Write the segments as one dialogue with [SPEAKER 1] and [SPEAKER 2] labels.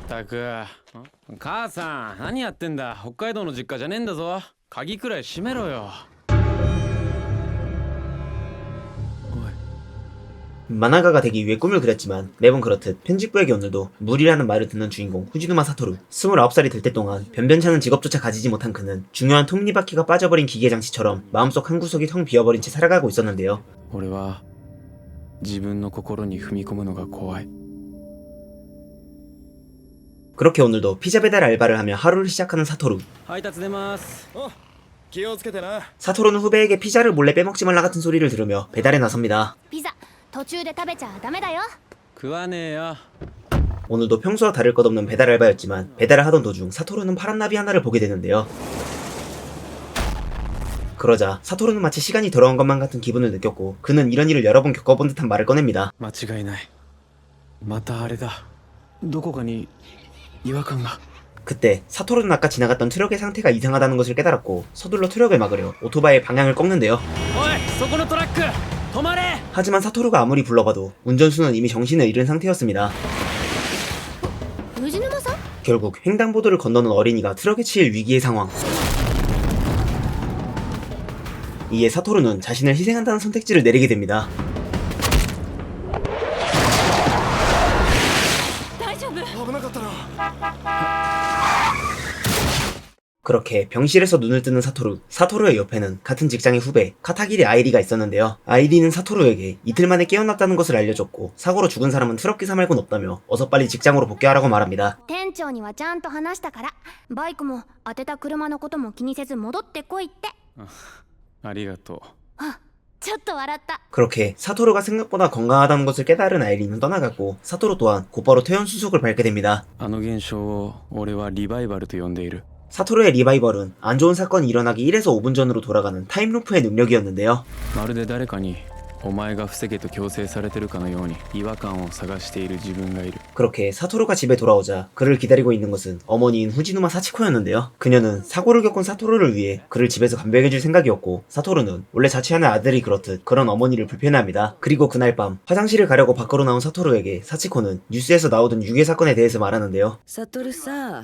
[SPEAKER 1] ったく母さん何やってんだ。北海道の実家じゃねえんだぞ。鍵くらい閉めろよ。
[SPEAKER 2] 만화가가 되기 위해 꿈을 그렸지만 매번 그렇듯 편집부에게 오늘도 무리라는 말을 듣는 주인공 후지누마 사토루. 29살이 될 때 동안 변변찮은 직업조차 가지지 못한 그는 중요한 톱니바퀴가 빠져버린 기계장치처럼 마음속 한 구석이 텅 비어버린 채 살아가고 있었는데요.
[SPEAKER 1] 俺は自分の心に踏み込むのが怖い。
[SPEAKER 2] 그렇게 오늘도 피자 배달 알바를 하며 하루를 시작하는 사토루.
[SPEAKER 1] 配達出ます。
[SPEAKER 3] 気をつけてな。
[SPEAKER 2] 사토루는 후배에게 피자를 몰래 빼먹지 말라 같은 소리를 들으며 배달에 나섭니다.
[SPEAKER 4] ピザ途中で食べちゃダメだよ。
[SPEAKER 1] 食わねえよ。
[SPEAKER 2] 오늘도 평소와 다를 것 없는 배달 알바였지만 배달을 하던 도중 사토루는 파란 나비 하나를 보게 되는데요. 그러자 사토루는 마치 시간이 돌아온 것만 같은 기분을 느꼈고 그는 이런 일을 여러 번 겪어본 듯한 말을 꺼냅니다.
[SPEAKER 1] 間違いない。またあれだ。どこかに違和感が。
[SPEAKER 2] 그때 사토루는 아까 지나갔던 트럭의 상태가 이상하다는 것을 깨달았고 서둘러 트럭을 막으려 오토바이의 방향을 꺾는데요.
[SPEAKER 1] おいそこのトラック止まれ。
[SPEAKER 2] 하지만 사토루가 아무리 불러봐도 운전수는 이미 정신을 잃은 상태였습니다.
[SPEAKER 4] 藤沼さん？
[SPEAKER 2] 결국 횡단보도를 건너는 어린이가 트럭에 치일 위기의 상황. 이에 사토루는 자신을 희생한다는 선택지를 내리게 됩니다.
[SPEAKER 4] 大丈夫？
[SPEAKER 3] 危なかったな。
[SPEAKER 2] 그렇게 병실에서 눈을 뜨는 사토루의 옆에는 같은 직장의 후배 카타기리 아이리가 있었는데요. 아이리는 사토루에게 이틀 만에 깨어났다는 것을 알려줬고 사고로 죽은 사람은 트럭기사 말곤 없다며 어서 빨리 직장으로 복귀하라고 말합니다.
[SPEAKER 4] 店長にはちゃんと話したから、バイクも当てた車のことも気にせず戻ってこいって。
[SPEAKER 1] ありがとう。
[SPEAKER 4] あ、ちょっと笑った。
[SPEAKER 2] 그렇게 사토루가 생각보다 건강하다는 것을 깨달은 아이리는 떠나갔고 사토루 또한 곧바로 퇴원 수속을 밟게 됩니다.
[SPEAKER 1] あの現象を俺はリバイバルと呼んでいる。
[SPEAKER 2] 사토루의 리바이벌은 안 좋은 사건이 일어나기 1에서 5분 전으로 돌아가는 타임루프의 능력이었는데요.
[SPEAKER 1] まるで誰かにお前が防げと強制されてるかのように違和感を探している自分がいる。
[SPEAKER 2] 그렇게 사토루가 집에 돌아오자 그를 기다리고 있는 것은 어머니인 후지누마 사치코였는데요. 그녀는 사고를 겪은 사토루를 위해 그를 집에서 간병해줄 생각이었고 사토루는 원래 자취하는 아들이 그렇듯 그런 어머니를 불편해합니다. 그리고 그날 밤 화장실을 가려고 밖으로 나온 사토루에게 사치코는 뉴스에서 나오던 유괴 사건에 대해서 말하는데요.
[SPEAKER 5] サトルさ、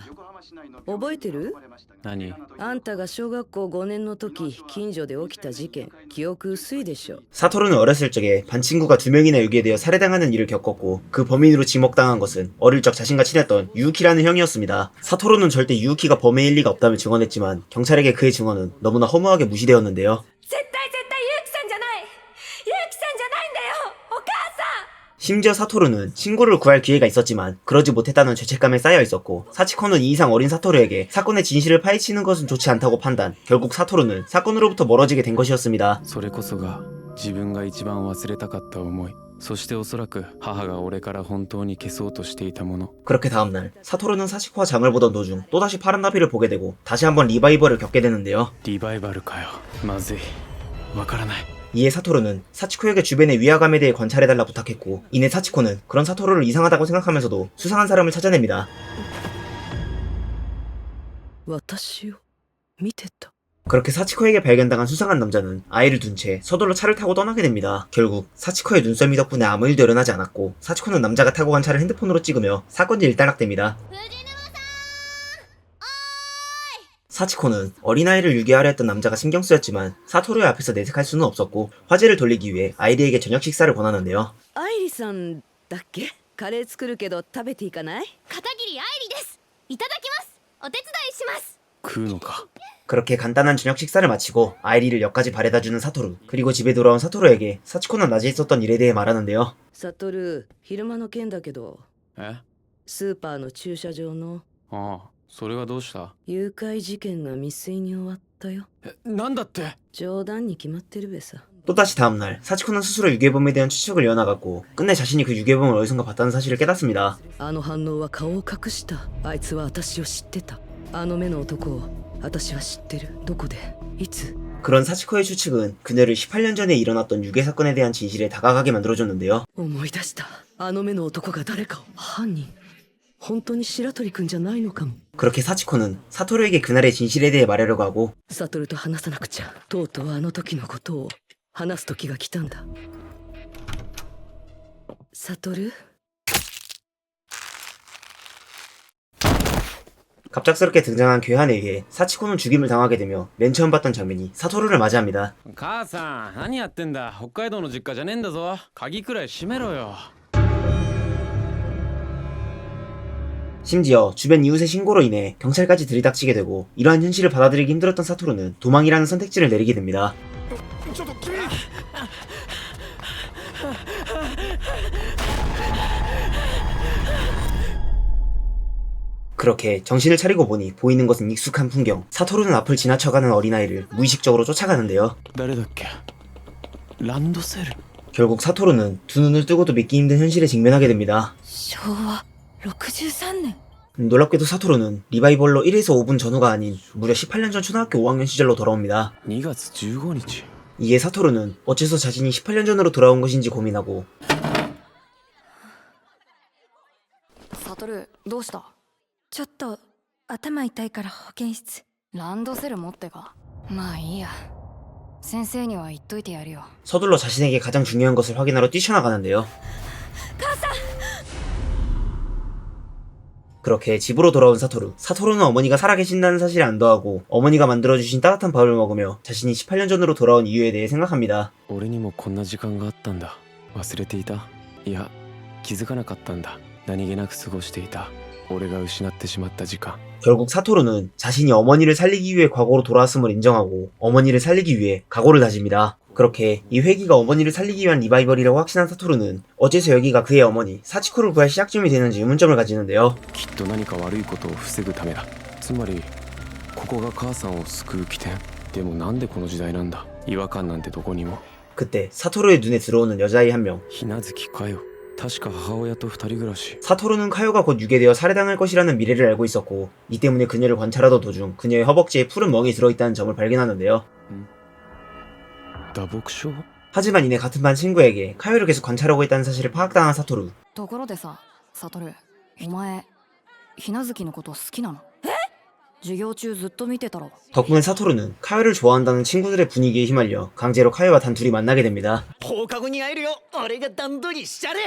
[SPEAKER 5] 覚えてる？
[SPEAKER 1] 何？
[SPEAKER 5] あんたが小学校5年の時近所で起きた事件、記憶薄いでしょ。
[SPEAKER 2] 사토루는 어렸을 적에 반 친구가 2명이나 유괴되어 살해당하는 일을 겪었고 그 범인으로 지목당한 것은 어릴 적 자신과 친했던 유우키라는 형이었습니다. 사토루는 절대 유우키가 범인일 리가 없다며 증언했지만 경찰에게 그의 증언은 너무나 허무하게 무시되었는데요.
[SPEAKER 4] 絶対ユウキさんじゃない。ユウキさんじゃないんだよ。お母さん。
[SPEAKER 2] 심지어 사토루는 친구를 구할 기회가 있었지만 그러지 못했다는 죄책감에 쌓여 있었고 사치코는 이 이상 어린 사토루에게 사건의 진실을 파헤치는 것은 좋지 않다고 판단. 결국 사토루는 사건으로부터 멀어지게 된 것이었습니다.
[SPEAKER 1] それこそが自分が一番忘れたかった思い。そしておそらく母が俺から本当に消そうとしていたもの。
[SPEAKER 2] 그렇게 다음날 사토루는 사치코와 장을 보던 도중 또다시 파란 나비를 보게 되고 다시 한번 리바이벌을 겪게 되는데요.
[SPEAKER 1] リバイバルかよ。まずい。わからない。
[SPEAKER 2] 이에 사토루는 사치코에게 주변의 위화감에 대해 관찰해달라 부탁했고 이내 사치코는 그런 사토루를 이상하다고 생각하면서도 수상한 사람을 찾아냅니다.
[SPEAKER 5] 私を見てた。
[SPEAKER 2] 그렇게 사치코에게 발견당한 수상한 남자는 아이를 둔 채 서둘러 차를 타고 떠나게 됩니다. 결국 사치코의 눈썰미 덕분에 아무 일도 일어나지 않았고 사치코는 남자가 타고 간 차를 핸드폰으로 찍으며 사건이 일단락됩니다. 사치코는 어린아이를 유괴하려 했던 남자가 신경 쓰였지만 사토루의 앞에서 내색할 수는 없었고 화제를 돌리기 위해 아이리에게 저녁 식사를 권하는데요.
[SPEAKER 5] アイリさんだっけ？カレー作るけど食べていいかない？
[SPEAKER 4] 片桐愛理です。いただきます。お手伝いします。
[SPEAKER 1] 食うのか。
[SPEAKER 2] 그렇게 간단한 저녁 식사를 마치고 아이리를 역까지 바래다주는 사토루. 그리고 집에 돌아온 사토루에게 사치코는 낮에 있었던 일에 대해 말하는데요.
[SPEAKER 5] サトル、昼間の件だけど、
[SPEAKER 1] え？
[SPEAKER 5] スーパーの駐車場の
[SPEAKER 1] ああ、それはどうした？
[SPEAKER 5] 誘拐事件が未遂に終わったよ。
[SPEAKER 1] なんだって？
[SPEAKER 5] 冗談に決まってるべさ。
[SPEAKER 2] 또다시 다음날 사치코는 스스로 유괴범에 대한 추측을 이어나갔고 끝내 자신이 그 유괴범을 어디선가 봤다는 사실을 깨닫습니다.
[SPEAKER 5] あの反応は顔を隠した。あいつは私を知ってた。あの目の男を私は知ってる。どこでいつ
[SPEAKER 2] 그런 사치코의 추측은 그녀를 18년 전에 일어났던 유괴 사건에 대한 진실에 다가가게 만들어줬는데요.
[SPEAKER 5] 思い出した。あの目の男が誰かを。犯人本当に白鳥くんじゃないのかも。
[SPEAKER 2] 그렇게 사치코는 사토루에게 그날의 진실에 대해 말하려고 하고
[SPEAKER 5] サトルと話さなくちゃ。とうとうあの時のことを話す時が来たんだ。サトル
[SPEAKER 2] 갑작스럽게 등장한 괴한에게 사치코는 죽임을 당하게 되며 맨 처음 봤던 장면이 사토루를 맞이합니다.
[SPEAKER 1] 母さん何やってんだ。北海道の実家じゃねえんだぞ。鍵くらい閉めろよ。
[SPEAKER 2] 심지어 주변 이웃의 신고로 인해 경찰까지 들이닥치게 되고 이러한 현실을 받아들이기 힘들었던 사토루는 도망이라는 선택지를 내리게 됩니다.
[SPEAKER 3] ちょっと君
[SPEAKER 2] 그렇게 정신을 차리고 보니 보이는 것은 익숙한 풍경. 사토루는 앞을 지나쳐가는 어린아이를 무의식적으로 쫓아가는데요.
[SPEAKER 1] 誰だっけ。ランドセル。
[SPEAKER 2] 결국 사토루는 두 눈을 뜨고도 믿기 힘든 현실에 직면하게 됩니다.
[SPEAKER 5] 昭和63年
[SPEAKER 2] 놀랍게도 사토루는 리바이벌로 1에서 5분 전후가 아닌 무려 18년 전 초등학교 5학년 시절로 돌아옵니다.
[SPEAKER 1] 2月15日。
[SPEAKER 2] 이에 사토루는 어째서 자신이 18년 전으로 돌아온 것인지 고민하고
[SPEAKER 6] サトルどうした？
[SPEAKER 7] ちょっと頭痛いから保健室。
[SPEAKER 6] ランドセル持ってか。まあいいや。先生には言っといてやるよ。
[SPEAKER 2] 서둘러 자신에게 가장 중요한 것을 확인하러 뛰쳐나가는데요. 그렇게 집으로 돌아온 사토루. 사토루는 어머니가 살아계신다는 사실에 안도하고 어머니가 만들어주신 따뜻한 밥을 먹으며 자신이 18년 전으로 돌아온 이유에 대해 생각합니다.
[SPEAKER 1] 俺にもこんな時間があったんだ。忘れていた。いや、気づかなかったんだ。何気なく過ごしていた。俺が失ってしまった時間。
[SPEAKER 2] 결국 사토루는 자신이 어머니를 살리기 위해 과거로 돌아왔음을 인정하고 어머니를 살리기 위해 각오를 다집니다. 그렇게 이 회기가 어머니를 살리기 위한 리바이벌이라고 확신한 사토루는 어째서 여기가 그의 어머니 사치코를 구할 시작점이 되는지 의문점을 가지는데요.
[SPEAKER 1] きっと何か悪いことを防ぐためだ。つまりここが母さんを救う起点。でもなんでこの時代なんだ。違和感なんてどこにも。
[SPEAKER 2] 그때 사토루의 눈에 들어오는 여자아이 한 명.
[SPEAKER 1] ひなずきかよ。確か母親と二人暮らし。
[SPEAKER 2] 사토루는 카요가 곧 유괴되어 살해당할 것이라는 미래를 알고 있었고 이 때문에 그녀를 관찰하던 도중 그녀의 허벅지에 푸른 멍이 들어있다는 점을 발견하는데요.
[SPEAKER 1] 打撲症。
[SPEAKER 2] 하지만 이내 같은 반 친구에게 카요를 계속 관찰하고 있다는 사실을 파악당한 사토루.
[SPEAKER 6] ところでさ、サトル、お前、ひなずきのこと好きなの？授業中ずっと見てたろ。
[SPEAKER 2] 덕분에 사토루는 카요를 좋아한다는 친구들의 분위기에 휘말려 강제로 카요와 단 둘이 만나게 됩니다.
[SPEAKER 3] 放課後に会えるよ。俺が段取りしちゃる。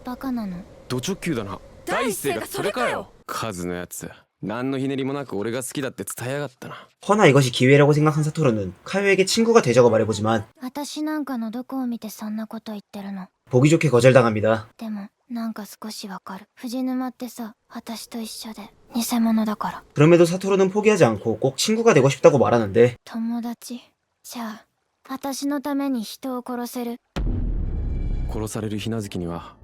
[SPEAKER 4] バカなの。
[SPEAKER 1] ド直球だな。第一声がそれかよ。カズのやつ。何のひねりもなく俺が好きだって伝えやがったな。
[SPEAKER 2] 허나 이것이 기회라고 생각한 사토루는 카요에게 친구가 되자고 말해보지만
[SPEAKER 4] 私なんかのどこを見てそんなこと言ってるの。
[SPEAKER 2] 보기 좋게 거절당합니다.
[SPEAKER 4] でもなんか少しわかる。藤沼ってさ、私と一緒で偽物だから。
[SPEAKER 2] 그럼에도 사토루는 포기하지 않고 꼭 친구가 되고 싶다고 말하는데
[SPEAKER 4] 友達。じゃあ私のために人を殺せる。
[SPEAKER 1] 殺されるひなずきには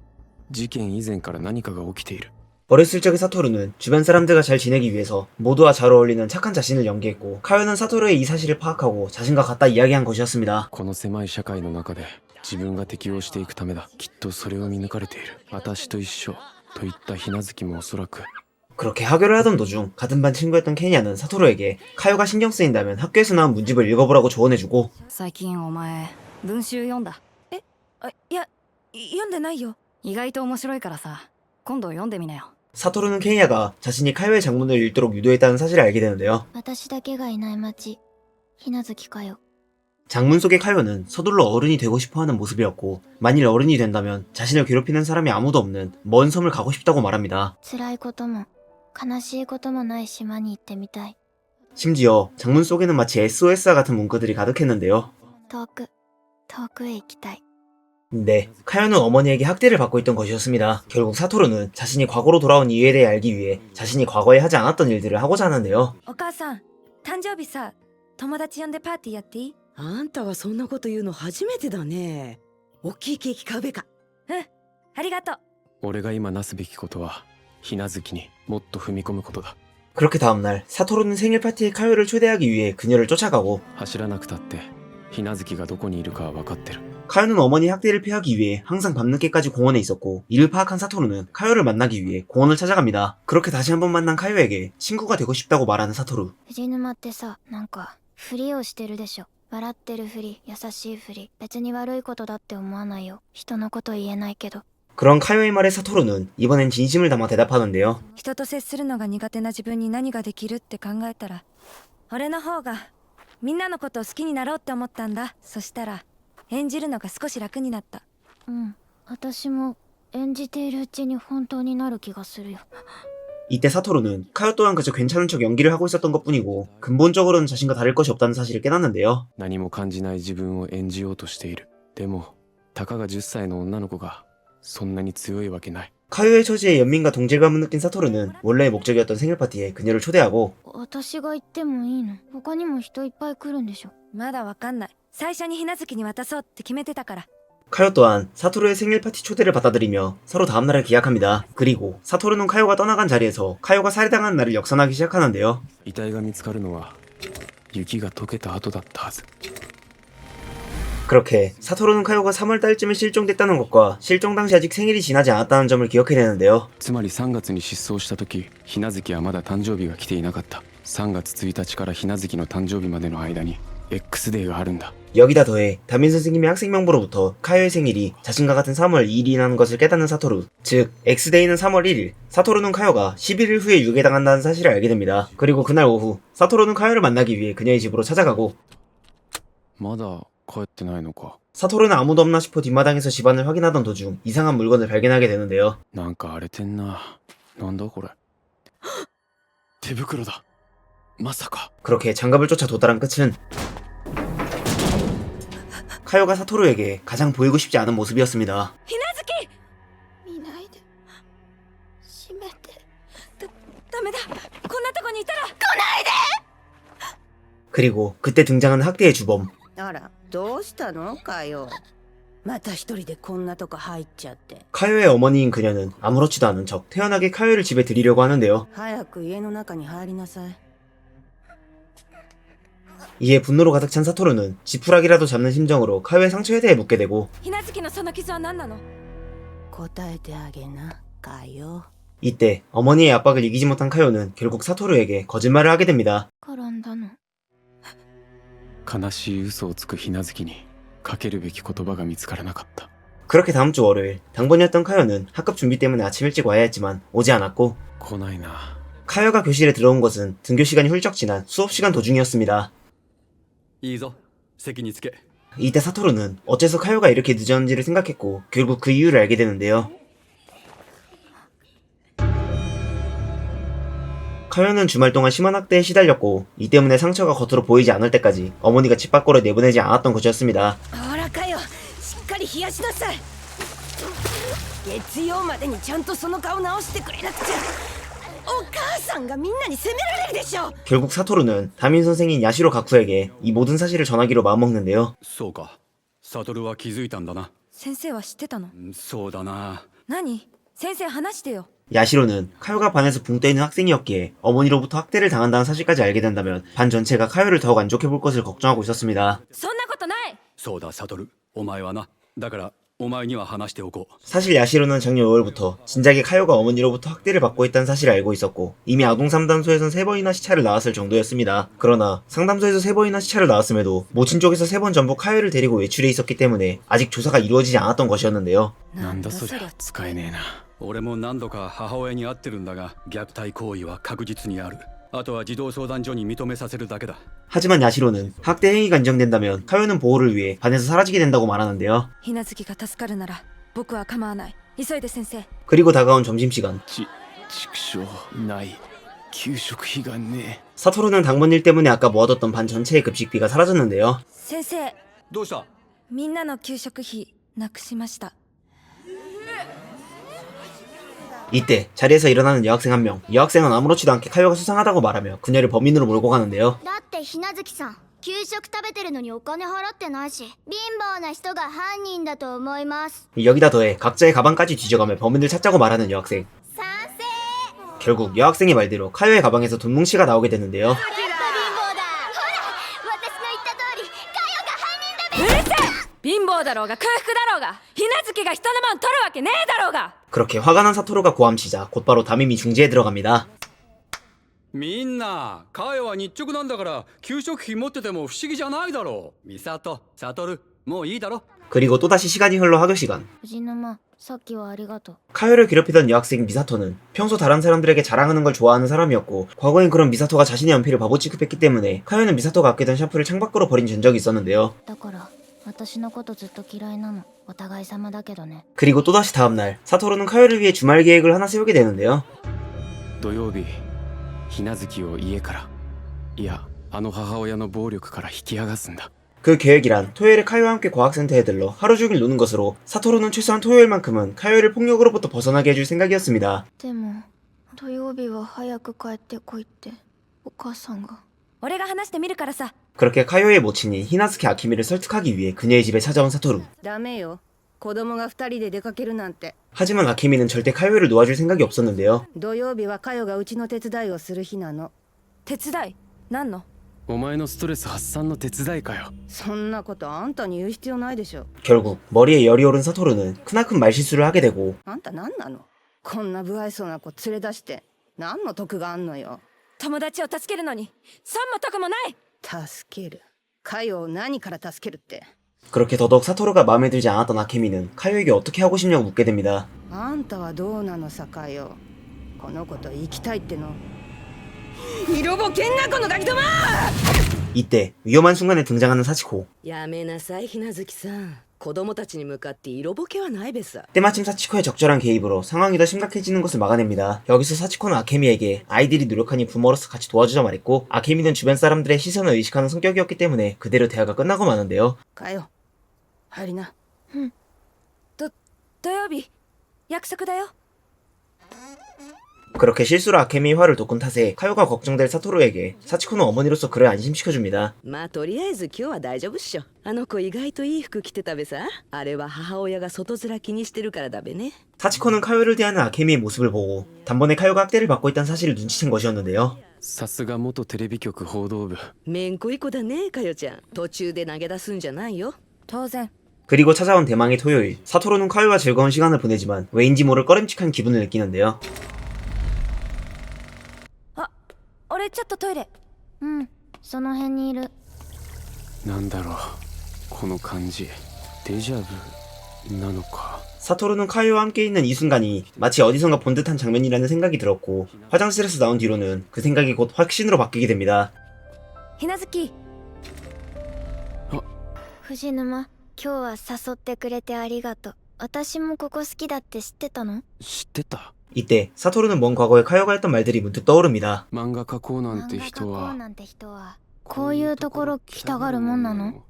[SPEAKER 1] 事件以前から何かが起きている。
[SPEAKER 2] 어렸을 적의 사토루는 주변 사람들과 잘 지내기 위해서 모두와 잘 어울리는 착한 자신을 연기했고 카요는 사토루의 이 사실을 파악하고 자신과 같다 이야기한 것이었습니다.
[SPEAKER 1] この狭い社会の中で自分が適応していくためだ。きっとそれを見抜かれている。私と一緒といったひなずきもおそらく。
[SPEAKER 2] 그렇게 하교를 하던 도중 같은 반 친구였던 케냐는 사토루에게 카요가 신경 쓰인다면 학교에서 나온 문집을 읽어보라고 조언해주고
[SPEAKER 6] 最近お前、文集読んだ。
[SPEAKER 7] いや読んでないよ。
[SPEAKER 6] 意外と面白いからさ、今度読んでみなよ。
[SPEAKER 2] 사토루는 케냐가 자신이 카요의 장문을 읽도록 유도했다는 사실을 알게 되는데요.
[SPEAKER 4] 私だけがいない町。ひなずきかよ。
[SPEAKER 2] 장문 속의 카요는 서둘러 어른이 되고 싶어하는 모습이었고 만일 어른이 된다면 자신을 괴롭히는 사람이 아무도 없는 먼 섬을 가고 싶다고 말합니다.
[SPEAKER 4] 辛いことも悲しいこともない島に行ってみたい。
[SPEAKER 2] 심지어 장문 속에는 마치 SOS와 같은 문구들이 가득했는데요.
[SPEAKER 4] 遠くへ行きたい。
[SPEAKER 2] 네, 카요는 어머니에게 학대를 받고 있던 것이었습니다. 결국 사토루는 자신이 과거로 돌아온 이유에 대해 알기 위해 자신이 과거에 하지 않았던 일들을 하고자 하는데요.
[SPEAKER 7] お母さん、誕生日さ、友達呼んでパーティーやっていい？
[SPEAKER 5] あんたはそんなこと言うの初めてだね。大きいケーキ買うべか。
[SPEAKER 7] ありがとう。
[SPEAKER 1] 俺が今なすべきことはひなずきにもっと踏み込むことだ。
[SPEAKER 2] 그렇게 다음날 사토루는 생일 파티에 카요를 초대하기 위해 그녀를 쫓아가고
[SPEAKER 1] 走らなくたってひなずきがどこにいるかは分かってる。
[SPEAKER 2] 카요는 어머니 학대를 피하기 위해 항상 밤늦게까지 공원에 있었고 이를 파악한 사토루는 카요를 만나기 위해 공원을 찾아갑니다. 그렇게 다시 한번 만난 카요에게 친구가 되고 싶다고 말하는 사토루.
[SPEAKER 4] 藤沼ってさ、なんかふりをしてるでしょ。笑ってるふり、優しいふり。別に悪いことだって思わないよ。人のこと言えないけど。
[SPEAKER 2] 그런 카요의 말에 사토루는 이번엔 진심을 담아 대답하는데요.
[SPEAKER 7] 人と接するのが苦手な自分に何ができるって考えたら、俺の方がみんなのことを好きになろうって思ったんだ。そしたら演じるのが少し楽になった。
[SPEAKER 4] うん、私も演じているうちに本当になる気がするよ。
[SPEAKER 2] 이때 사토루는 카요 또한 그저 괜찮은 척 연기를 하고 있었던 것뿐이고 근본적으로는 자신과 다를 것이 없다는 사실을 깨닫는데요.
[SPEAKER 1] 何も感じない自分を演じようとしている。でもたかが10歳の女の子がそんなに強いわけない。
[SPEAKER 2] 카요의 처지에 연민과 동질감을 느낀 사토루는 원래의 목적이었던 생일 파티에 그녀를 초대하고
[SPEAKER 4] 私が行ってもいいの？他にも人いっぱい来るんでしょ？
[SPEAKER 7] まだわかんない。最初にひなずきに渡そうって決めてたから。
[SPEAKER 2] 카요 또한 사토루의 생일 파티 초대를 받아들이며 서로 다음날을 기약합니다. 그리고 사토루는 카요가 떠나간 자리에서 카요가 살해당한 날을 역산하기 시작하는데요.
[SPEAKER 1] 遺体が見つかるのは雪が溶けた後だったはず。
[SPEAKER 2] 그렇게 사토루는 카요가 3월달쯤에 실종됐다는 것과 실종 당시 아직 생일이 지나지 않았다는 점을 기억해 내는데요.
[SPEAKER 1] つまり3月に失踪した時、ひなずきはまだ誕生日が来ていなかった。3月1日からひなずきの誕生日までの間に X デーがあるんだ。
[SPEAKER 2] 여기다 더해 다민 선생님의 학생 명부로부터 카요의 생일이 자신과 같은 3월 2일이라는 것을 깨닫는 사토루, 즉 X데이는 3월 1일, 사토루는 카요가 11일 후에 유괴당한다는 사실을 알게 됩니다. 그리고 그날 오후 사토루는 카요를 만나기 위해 그녀의 집으로 찾아가고
[SPEAKER 1] まだ帰ってないのか。
[SPEAKER 2] 사토루는 아무도 없나 싶어 뒷마당에서 집안을 확인하던 도중 이상한 물건을 발견하게 되는데요.
[SPEAKER 1] なんか荒れてんな。なんだこれ。手袋だ。まさか。
[SPEAKER 2] 그렇게 장갑을 쫓아 도달한 끝은 카요가 사토루에게 가장 보이고 싶지 않은 모습이었습니다.
[SPEAKER 7] ひなずき
[SPEAKER 4] 見ないで。閉めて。
[SPEAKER 7] ダメだ。こんなとこにいたら。
[SPEAKER 2] 그리고 그때 등장하는 학대의 주범.
[SPEAKER 8] あら、どうしたのかよ。また一人でこんなとこ入っちゃって。
[SPEAKER 2] 카요의 어머니인 그녀는 아무렇지도 않은 척 태연하게 카요를 집에 들이려고 하는데요.
[SPEAKER 8] 早く家の中に入りなさい。
[SPEAKER 2] 이에 분노로 가득 찬 사토루는 지푸라기라도 잡는 심정으로 카요의 상처에 대해 묻게 되고
[SPEAKER 7] ひなずきのその傷は何なの？
[SPEAKER 8] 答えてあげな、かよ。
[SPEAKER 2] 이때 어머니의 압박을 이기지 못한 카요는 결국 사토루에게 거짓말을 하게 됩니다.
[SPEAKER 4] 絡んだの。
[SPEAKER 1] 悲しい嘘をつくひなずきにかけるべき言葉が見つからなかった。
[SPEAKER 2] 그렇게 다음 주 월요일 당번이었던 카요는 학급 준비 때문에 아침 일찍 와야 했지만 오지 않았고
[SPEAKER 1] 来ないな。
[SPEAKER 2] 카요가 교실에 들어온 것은 등교 시간이 훌쩍 지난 수업 시간 도중이었습니다.
[SPEAKER 9] いいぞ、席につけ。
[SPEAKER 2] 이때 사토루는 어째서 카요가 이렇게 늦었는지를 생각했고 결국 그 이유를 알게 되는데요. 카요는 주말 동안 심한 학대에 시달렸고 이 때문에 상처가 겉으로 보이지 않을 때까지 어머니가 집 밖으로 내보내지 않았던 것이었습니다.
[SPEAKER 8] ほらかよ、しっかり冷やしなさい。月曜までにちゃんとその顔直してくれなくちゃ。お母さんがみんなに責められるでしょ。
[SPEAKER 2] 결국 사토루는 담임 선생인 야시로 가쿠에게 이 모든 사실을 전하기로 마음먹는데요.
[SPEAKER 9] そうか、サトルは気づいたんだな。
[SPEAKER 7] 先生は知ってたの？
[SPEAKER 9] そうだな。
[SPEAKER 7] 何？先生話してよ。
[SPEAKER 2] 야시로는 카요가 반에서 붕 떠있는 학생이었기에 어머니로부터 학대를 당한다는 사실까지 알게 된다면 반 전체가 카요를 더욱 안 좋게 볼 것을 걱정하고 있었습니다.
[SPEAKER 7] そんなことない。
[SPEAKER 9] そうだ、サトル。お前はな。だから、お前には話しておこう。
[SPEAKER 2] 사실 야시로는 작년 5월부터 진작에 카요가 어머니로부터 학대를 받고 있다는 사실을 알고 있었고 이미 아동상담소에선 3번이나 시차를 나왔을 정도였습니다. 그러나 상담소에서 3번이나 시차를 나왔음에도 모친 쪽에서 3번 전부 카요를 데리고 외출해 있었기 때문에 아직 조사가 이루어지지 않았던 것이었는데요.
[SPEAKER 1] なんだそりゃ使えねえな。
[SPEAKER 9] 俺も何度か母親に会ってるんだが、虐待行為は確実にある。あとは児童相談所に認めさせるだけだ。
[SPEAKER 2] 하지만 야시로는 학대 행위가 인정된다면 카요는 보호를 위해 반에서 사라지게 된다고 말하는데요.
[SPEAKER 7] ひなずきが助かるなら僕は構わない。急いで先生。
[SPEAKER 2] 그리고 다가온 점심시간
[SPEAKER 1] 畜生ない。給食費がねえ。
[SPEAKER 2] 사토루는 당번 일 때문에 아까 모아뒀던 반 전체의 급식비가 사라졌는데요.
[SPEAKER 7] 先生、
[SPEAKER 9] どうした？
[SPEAKER 7] みんなの給食費なくしました。
[SPEAKER 2] 이때 자리에서 일어나는 여학생 한 명. 여학생은 아무렇지도 않게 카요가 수상하다고 말하며 그녀를 범인으로 몰고 가는데요.
[SPEAKER 4] だってひなずきさん、給食食べてるのにお金払ってないし、貧乏な人が犯人だと思います。
[SPEAKER 2] 여기다 더해 각자의 가방까지 뒤져가며 범인을 찾자고 말하는 여학생.
[SPEAKER 4] 賛成。
[SPEAKER 2] 결국 여학생의 말대로 카요의 가방에서 돈 뭉치가 나오게 되는데요.
[SPEAKER 4] やっぱ貧乏だ。ほら、私の言った通り、カヨが犯人だべ。
[SPEAKER 7] 貧乏だろうが空腹だろうが、ひなずきが人のもん取るわけねえだろうが。
[SPEAKER 2] 그렇게 화가 난 사토루가 고함치자 곧바로 담임이 중지에 들어갑니다.
[SPEAKER 9] みんな、カヨは日直なんだから、給食費持ってても不思議じゃないだろう。ミサト、サトル、もういいだろ。
[SPEAKER 2] 그리고 또다시 시간이 흘러 학교 시간.
[SPEAKER 4] 藤沼、さっきはありがとう。
[SPEAKER 2] 카요를 괴롭히던 여학생 미사토는 평소 다른 사람들에게 자랑하는 걸 좋아하는 사람이었고 과거엔 그런 미사토가 자신의 연필을 바보 취급했기 때문에 카요는 미사토가 아끼던 샴푸를 창밖으로 버린 전적이 있었는데요.
[SPEAKER 4] だから私のことずっと嫌いなの。お互い様だけどね。
[SPEAKER 2] 그리고 또다시 다음날 사토루는 카요를 위해 주말 계획을 하나 세우게 되는데요.
[SPEAKER 1] 土曜日ひなずきを家からいやあの母親の暴力から引き剥がすんだ。
[SPEAKER 2] 그 계획이란 토요일에 카요와 함께 과학센터에 들러 하루 종일 노는 것으로 사토루는 최소한 토요일만큼은 카요를 폭력으로부터 벗어나게 해줄 생각이었습니다.
[SPEAKER 4] でも土曜日は早く帰ってこいってお母さんが。
[SPEAKER 7] 俺が話してみるからさ。
[SPEAKER 2] 그렇게 카요의 모친인 히나즈키 아키미를 설득하기 위해 그녀의 집에 찾아온 사토루.
[SPEAKER 8] ダメよ。子供が2人で出かけるなんて。
[SPEAKER 2] 하지만 아키미는 절대 카요를 놓아줄 생각이 없었는데요.
[SPEAKER 8] 土曜日はカヨがうちの手伝いをする日なの。
[SPEAKER 7] 手伝い？何の？
[SPEAKER 1] お前のストレス発散の手伝いかよ。
[SPEAKER 8] そんなことあんたに言う必要ないでしょ。
[SPEAKER 2] 결국 머리에 열이 오른 사토루는 크나큰 말실수를 하게 되고
[SPEAKER 8] あんた何なの？こんな不愛想な子連れ出して何の得があんのよ。
[SPEAKER 7] 友達を助けるのに損も得もない。
[SPEAKER 8] 助ける。カヨを何から助けるって。
[SPEAKER 2] 그렇게 더더욱 사토루가 마음에 들지 않았던 아케미는 카요에게 어떻게 하고 싶냐고 묻게 됩니다.
[SPEAKER 8] あんたはどうなのさカヨ。この子と行きたいっての。色ぼけんなこのガキども！
[SPEAKER 2] 이때 위험한 순간에 등장하는 사치코.
[SPEAKER 5] やめなさいひなずきさん。子供たちに向かって色ぼけはないべさ。
[SPEAKER 2] 때마침 사치코의 적절한 개입으로 상황이 더 심각해지는 것을 막아냅니다. 여기서 사치코는 아케미에게 아이들이 노력하니 부모로서 같이 도와주자 말했고 아케미는 주변 사람들의 시선을 의식하는 성격이었기 때문에 그대로 대화가 끝나고 마는데요.
[SPEAKER 8] カヨ、入りな。
[SPEAKER 7] 土曜日約束だよ。
[SPEAKER 2] 그렇게 실수로 아케미의 화를 돋군 탓에 카요가 걱정될 사토루에게 사치코는 어머니로서 그를 안심시켜줍니다.
[SPEAKER 5] まあとりあえず今日は大丈夫っしょ。あの子意外といい服着てたべさ。あれは母親が外面気にしてるからだべね。
[SPEAKER 2] 사치코는 카요를 대하는 아케미의 모습을 보고 단번에 카요가 학대를 받고 있다는 사실을 눈치챈 것이었는데요.
[SPEAKER 1] さすが元テレビ局報道部。
[SPEAKER 5] めんこい子だねかよちゃん。途中で投げ出すんじゃないよ。
[SPEAKER 7] 当然。
[SPEAKER 2] 그리고 찾아온 대망의 토요일, 사토루는 카요와 즐거운 시간을 보내지만 왜인지 모를 꺼림칙한 기분을 느끼는데요.
[SPEAKER 7] 俺ちょっとトイレ。
[SPEAKER 4] うん、その辺にいる。
[SPEAKER 1] なんだろうこの感じ。デジャブなのか。
[SPEAKER 2] 사토루는 카요와 함께 있는 이 순간이 마치 어디선가 본 듯한 장면이라는 생각이 들었고 화장실에서 나온 뒤로는 그 생각이 곧 확신으로 바뀌게 됩니다.
[SPEAKER 7] ひなずき。
[SPEAKER 4] 藤沼、今日は誘ってくれてありがとう。私もここ好きだって知ってたの？
[SPEAKER 1] 知ってた。
[SPEAKER 2] 이때 사토루는 먼 과거에 카요가 했던 말들이 문득 떠오릅니다.
[SPEAKER 1] 漫画描こうなんて人
[SPEAKER 4] 漫画描こう
[SPEAKER 1] は
[SPEAKER 4] なんて人はこういうところ来たがるもんなの？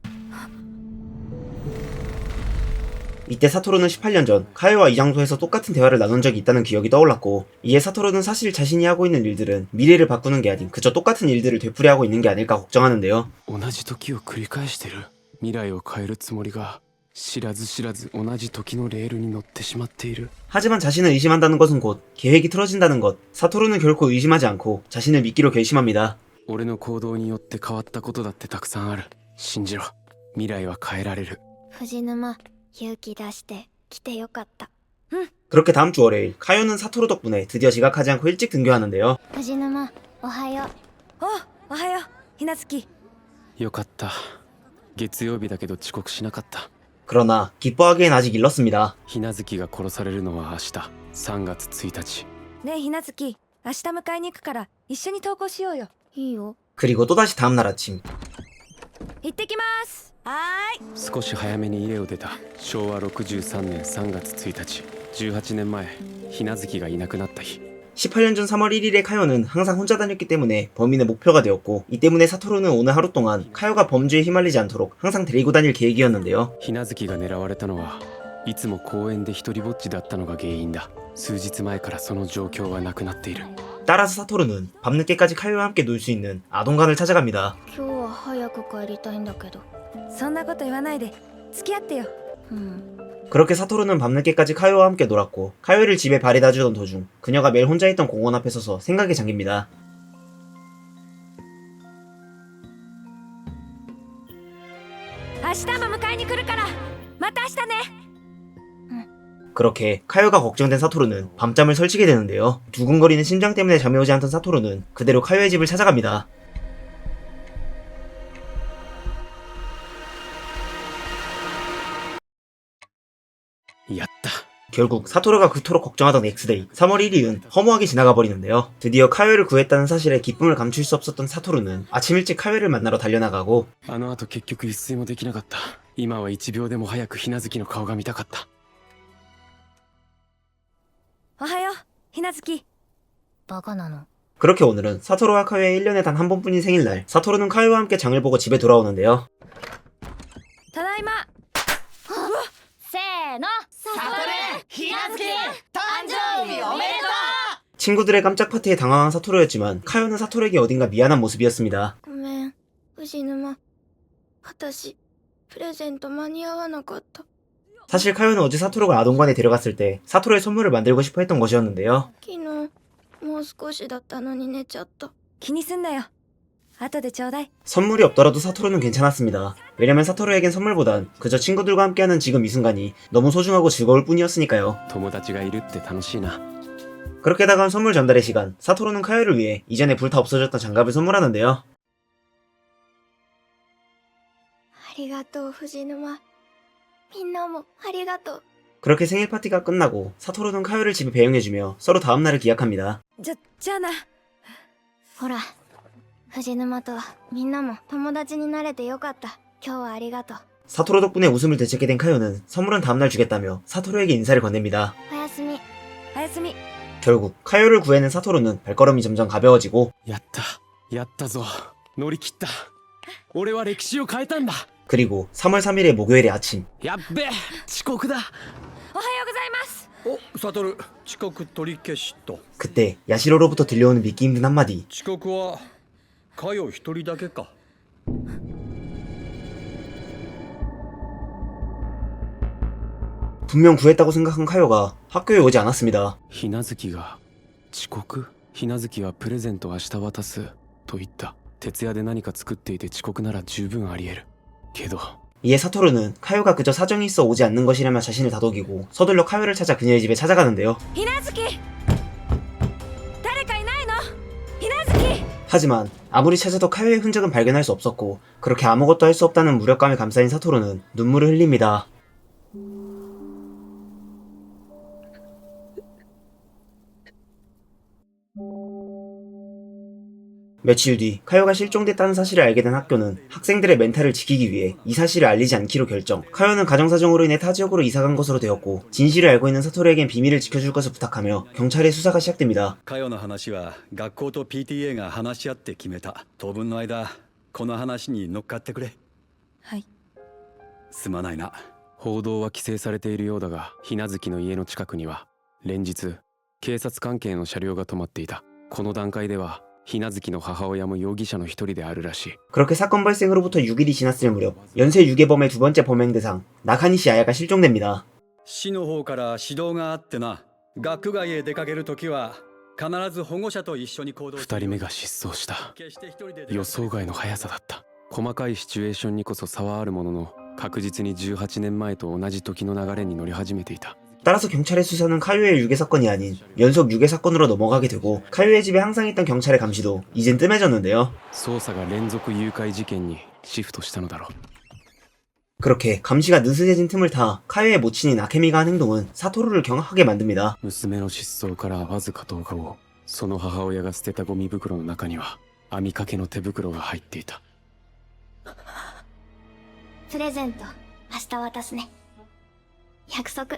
[SPEAKER 2] 이때 사토루는 18년 전 카요와 이 장소에서 똑같은 대화를 나눈 적이 있다는 기억이 떠올랐고 이에 사토루는 사실 자신이 하고 있는 일들은 미래를 바꾸는 게 아닌 그저 똑같은 일들을 되풀이하고 있는 게 아닐까 걱정하는데요.
[SPEAKER 1] 同じ時を繰り返してる。未来を変えるつもりが知らず知らず同じ時のレールに乗ってしまっている。
[SPEAKER 2] 하지만 자신을 의심한다는 것은 곧 계획이 틀어진다는 것. 사토루는 결코 의심하지 않고 자신을 믿기로 결심합니다.
[SPEAKER 1] 俺の行動によって変わったことだってたくさんある。信じろ。未来は変えられる。
[SPEAKER 4] 藤沼、勇気出して来てよかった。
[SPEAKER 2] 그렇게 다음 주 월요일 카요는 사토루 덕분에 드디어 지각하지 않고 일찍 등교하는데요.
[SPEAKER 4] 藤沼、おはよう。
[SPEAKER 7] おはようひなずき。
[SPEAKER 1] よかった。月曜日だけど遅刻しなかった。
[SPEAKER 2] 그러나 기뻐하기엔 아직 일렀습니다.
[SPEAKER 1] ひなずきが殺されるのは明日3月1日。
[SPEAKER 7] ねえひなずき、明日迎えに行くから一緒に登校しようよ。
[SPEAKER 4] いいよ。
[SPEAKER 2] 그리고 또다시 다음날 아침
[SPEAKER 7] 行ってきます。はーい。
[SPEAKER 1] 少し早めに家を出た。昭和63年3月1日、18年前ひなずきがいなくなった日。
[SPEAKER 2] 18년 전 3월 1일에 카요는 항상 혼자 다녔기 때문에 범인의 목표가 되었고 이 때문에 사토루는 오늘 하루 동안 카요가 범죄에 휘말리지 않도록 항상 데리고 다닐 계획이었는데요.
[SPEAKER 1] ひなずきが狙われたのはいつも公園で一人ぼっちだったのが原因だ。数日前からその状況はなくなっている。
[SPEAKER 2] 따라서 사토루는 밤늦게까지 카요와 함께 놀 수 있는 아동관을 찾아갑니다.
[SPEAKER 4] 今日は早く帰りたいんだけど。
[SPEAKER 7] そんなこと言わないで付き合ってよ。
[SPEAKER 4] うん。
[SPEAKER 2] 그렇게 사토루는 밤늦게까지 카요와 함께 놀았고 카요를 집에 바래다 주던 도중 그녀가 매일 혼자 있던 공원 앞에 서서 생각에 잠깁니다.
[SPEAKER 7] 明日も迎えに来るからまた明日ね。
[SPEAKER 2] 그렇게 카요가 걱정된 사토루는 밤잠을 설치게 되는데요. 두근거리는 심장 때문에 잠이 오지 않던 사토루는 그대로 카요의 집을 찾아갑니다.
[SPEAKER 1] 야tta.
[SPEAKER 2] 결국 사토루가 그토록 걱정하던 엑스데이 3월 1일은 허무하게 지나가 버리는데요. 드디어 카요를 구했다는 사실에 기쁨을 감출 수 없었던 사토루는 아침 일찍 카요를 만나러 달려나가고
[SPEAKER 1] あの後結局一睡もできなかった。今は1秒でも早くひなずきの顔が見たかった。
[SPEAKER 7] おはようひなずき。
[SPEAKER 4] バカなの。
[SPEAKER 2] 그렇게 오늘은 사토루와 카요의 1년에 단 한 번뿐인 생일날, 사토루는 카요와 함께 장을 보고 집에 돌아오는데요.
[SPEAKER 7] ただいま。
[SPEAKER 4] せーの、
[SPEAKER 3] サトルひなずき誕生日おめでとう
[SPEAKER 2] 친구들의 깜짝 파티에 당황한 사토루였지만 카요는 사토루에게 어딘가 미안한 모습이었습니다.
[SPEAKER 4] ごめん、藤沼。私、プレゼント間に合わなかった。
[SPEAKER 2] 사실 카요는 어제 사토루가 아동관에 데려갔을 때 사토루의 선물을 만들고 싶어 했던 것이었는데요.
[SPEAKER 4] 昨日、もう少しだったのに寝ちゃった。
[SPEAKER 7] 気にすんなよ。後でちょうだい。
[SPEAKER 2] 선물이 없더라도 사토루는 괜찮았습니다. 왜냐면 사토루에겐 선물보단 그저 친구들과 함께하는 지금 이 순간이 너무 소중하고 즐거울 뿐이었으니까요.
[SPEAKER 1] 友達がいるって楽しいな。
[SPEAKER 2] 그렇게 다가온 선물 전달의 시간, 사토루는 카요를 위해 이전에 불타 없어졌던 장갑을 선물하는데요.
[SPEAKER 4] ありがとう、藤沼。みんなもありがとう。
[SPEAKER 2] 그렇게 생일 파티가 끝나고 사토루는 카요를 집에 배웅해주며 서로 다음날을 기약합니다.
[SPEAKER 7] じゃあな。
[SPEAKER 4] ほら、藤沼とみんなも友達になれてよかった。今日はありがとう。
[SPEAKER 2] 사토루 덕분에 웃음을 되찾게 된 카요는 선물은 다음날 주겠다며 사토루에게 인사를 건넵니다.
[SPEAKER 4] おやすみ。
[SPEAKER 7] おやすみ。
[SPEAKER 2] 결국 카요를 구해낸 사토루는 발걸음이 점점 가벼워지고
[SPEAKER 1] やったぞ。乗り切った。俺は歴史を変えたんだ。
[SPEAKER 2] 그리고 3월 3일의 목요일의 아침,
[SPEAKER 1] やっべえ、遅刻だ。
[SPEAKER 7] おはようございます。
[SPEAKER 9] おサトル遅刻取り消しと
[SPEAKER 2] 그때 야시로로부터 들려오는 믿기 힘든 한마디.
[SPEAKER 9] 遅刻はカヨ一人だけか
[SPEAKER 2] 분명 구했다고 생각한 카요가 학교에 오지 않았습니다.
[SPEAKER 1] ひなずきが遅刻。ひなずきはプレゼントを明日渡すと言った。徹夜で何か作っていて遅刻なら十分あり得るけど。
[SPEAKER 2] 이에 사토루는 카요가 그저 사정이 있어 오지 않는 것이라며 자신을 다독이고 서둘러 카요를 찾아 그녀의 집에 찾아가는데요.
[SPEAKER 7] ひなずき。誰かいないの？ひなずき。
[SPEAKER 2] 하지만 아무리 찾아도 카요의 흔적은 발견할 수 없었고 그렇게 아무것도 할 수 없다는 무력감에 감싸인 사토루는 눈물을 흘립니다. 며칠 뒤 카요가 실종됐다는 사실을 알게 된 학교는 학생들의 멘탈을 지키기 위해 이 사실을 알리지 않기로 결정. 카요는 가정사정으로 인해 타 지역으로 이사간 것으로 되었고 진실을 알고 있는 사토루에겐 비밀을 지켜줄 것을 부탁하며 경찰의 수사가 시작됩니다.
[SPEAKER 9] カヨの話は学校と PTA が話し合って決めた当分の間この話に乗っかってくれ
[SPEAKER 7] はい。
[SPEAKER 9] すまないな
[SPEAKER 1] 報道は規制されているようだが、ひなずきの家の近くには連日警察関係の車両が止まっていた。この段階ではひなずきの母親も容疑者の一人であるらしい。
[SPEAKER 2] 그렇게 사건 발생으로부터 6일이 지났을 무렵 연쇄 유괴범의 두 번째 범행 대상 나카니시 아야가 실종됩니다.
[SPEAKER 9] 市の方から指導があってな学外へ出かけるときは必ず保護者と一緒に行動する
[SPEAKER 1] 二人目が失踪した。
[SPEAKER 9] 決して一人で出かけ
[SPEAKER 1] 予想外の速さだった。細かいシチュエーションにこそ差はあるものの、確実に18年前と同じ時の流れに乗り始めていた。
[SPEAKER 2] 따라서 경찰의 수사는 카요의 유괴 사건이 아닌 연속 유괴 사건으로 넘어가게 되고 카요의 집에 항상 있던 경찰의 감시도 이젠 뜸해졌는데요.
[SPEAKER 1] 捜査が連続誘拐事件にシフトしたのだろう。
[SPEAKER 2] 그렇게 감시가 느슨해진 틈을 타 카요의 모친인 아케미가 한 행동은 사토루를 경악하게 만듭니다.
[SPEAKER 1] 娘の失踪からわずか10日後、その母親が捨てたゴミ袋の中には網掛けの手袋が入っていた。
[SPEAKER 4] プレゼント、明日渡すね。約束。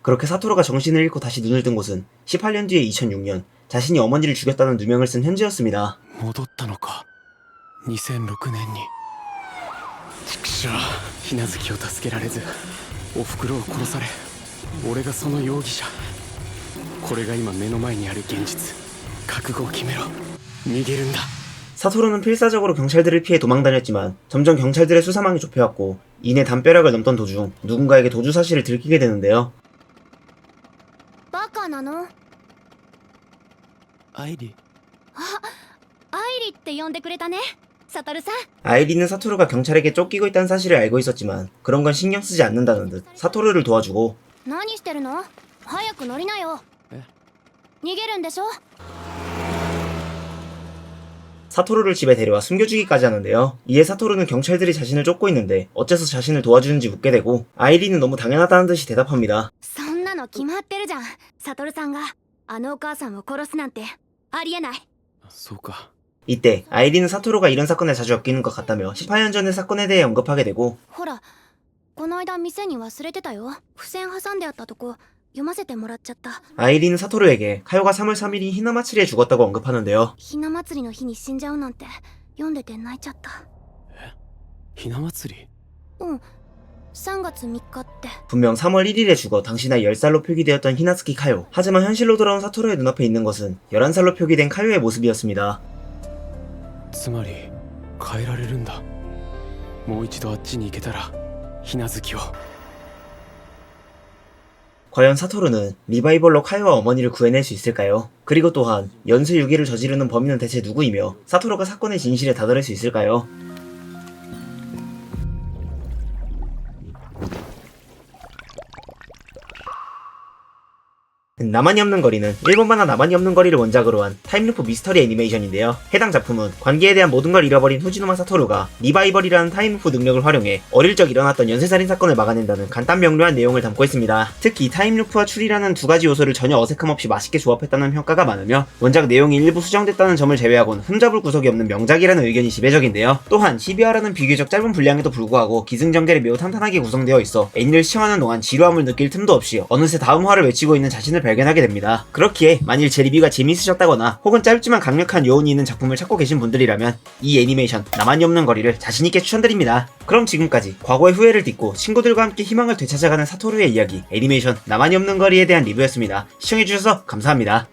[SPEAKER 2] 그렇게 사토루가 정신을 잃고 다시 눈을 뜬 곳은 18년 뒤의 2006년 자신이 어머니를 죽였다는 누명을 쓴 현지였습니다.
[SPEAKER 1] 戻ったのか。2006年に。畜生、ひなずきを助けられず、おふくろを殺され、俺がその容疑者。これが今目の前にある現実。覚悟を決めろ。逃げるんだ。
[SPEAKER 2] 사토루는 필사적으로 경찰들을 피해 도망다녔지만 점점 경찰들의 수사망이 좁혀왔고 이내 담벼락을 넘던 도중 누군가에게 도주 사실을 들키게 되는데요.
[SPEAKER 4] バカなの？
[SPEAKER 1] アイリ。
[SPEAKER 4] アイリって呼んでくれたね、サトルさん。
[SPEAKER 2] 아이리는 사토루가 경찰에게 쫓기고 있다는 사실을 알고 있었지만 그런 건 신경 쓰지 않는다는 듯 사토루를 도와주고
[SPEAKER 4] 何してるの？早く乗りなよ。逃げるんでしょ？
[SPEAKER 2] 사토루를 집에 데려와 숨겨주기까지 하는데요. 이에 사토루는 경찰들이 자신을 쫓고 있는데 어째서 자신을 도와주는지 묻게 되고 아이리는 너무 당연하다는 듯이 대답합니다.
[SPEAKER 4] そんなのの決まってるじゃん。サトルさんがあのお母さんを殺すなんてありえない。
[SPEAKER 1] そうか。
[SPEAKER 2] 이때 아이리는 사토루가 이런 사건에 자주 엮이는 것 같다며 18년 전의 사건에 대해 언급하게 되고
[SPEAKER 4] ほら、この間店に忘れてたよ。付箋挟んであったとこ読ませてもらっちゃった。
[SPEAKER 2] 아이리는 사토루에게 카요가 3월 3일인 히나마츠리에 죽었다고 언급하는데요.
[SPEAKER 4] ひな祭りの日に死んじゃうなんて読んでて泣いちゃった。
[SPEAKER 1] ひな祭り。
[SPEAKER 4] うん、3月3日って。
[SPEAKER 2] 분명 3월 1일에 죽어 당시 나이 10살로 표기되었던 히나츠키 카요. 하지만 현실로 돌아온 사토루의 눈앞에 있는 것은 11살로 표기된 카요의 모습이었습니다.
[SPEAKER 1] つまり変えられるんだ。もう一度あっちに行けたらひなずきを。
[SPEAKER 2] 과연 사토루는 리바이벌로 카요와 어머니를 구해낼 수 있을까요? 그리고 또한 연쇄 유기를 저지르는 범인은 대체 누구이며 사토루가 사건의 진실에 다다를 수 있을까요? 나만이 없는 거리는 일본 만화 나만이 없는 거리를 원작으로 한 타임루프 미스터리 애니메이션인데요. 해당 작품은 관계에 대한 모든 걸 잃어버린 후지노마 사토루가 리바이벌이라는 타임루프 능력을 활용해 어릴 적 일어났던 연쇄살인 사건을 막아낸다는 간단 명료한 내용을 담고 있습니다. 특히 타임루프와 추리라는 두 가지 요소를 전혀 어색함 없이 맛있게 조합했다는 평가가 많으며 원작 내용이 일부 수정됐다는 점을 제외하고는 흠잡을 구석이 없는 명작이라는 의견이 지배적인데요. 또한 12화라는 비교적 짧은 분량에도 불구하고 기승전결이 매우 탄탄하게 구성되어 있어 애니를 시청하는 동안 지루함을 느낄 틈도 없이 어느새 다음 화를 외치고 있는 자신을 발견하게 됩니다. 그렇기에 만일 제 리뷰가 재미있으셨다거나 혹은 짧지만 강력한 요운이 있는 작품을 찾고 계신 분들이라면 이 애니메이션 나만이 없는 거리를 자신있게 추천드립니다. 그럼 지금까지 과거의 후회를 딛고 친구들과 함께 희망을 되찾아가는 사토루의 이야기 애니메이션 나만이 없는 거리에 대한 리뷰였습니다. 시청해주셔서 감사합니다.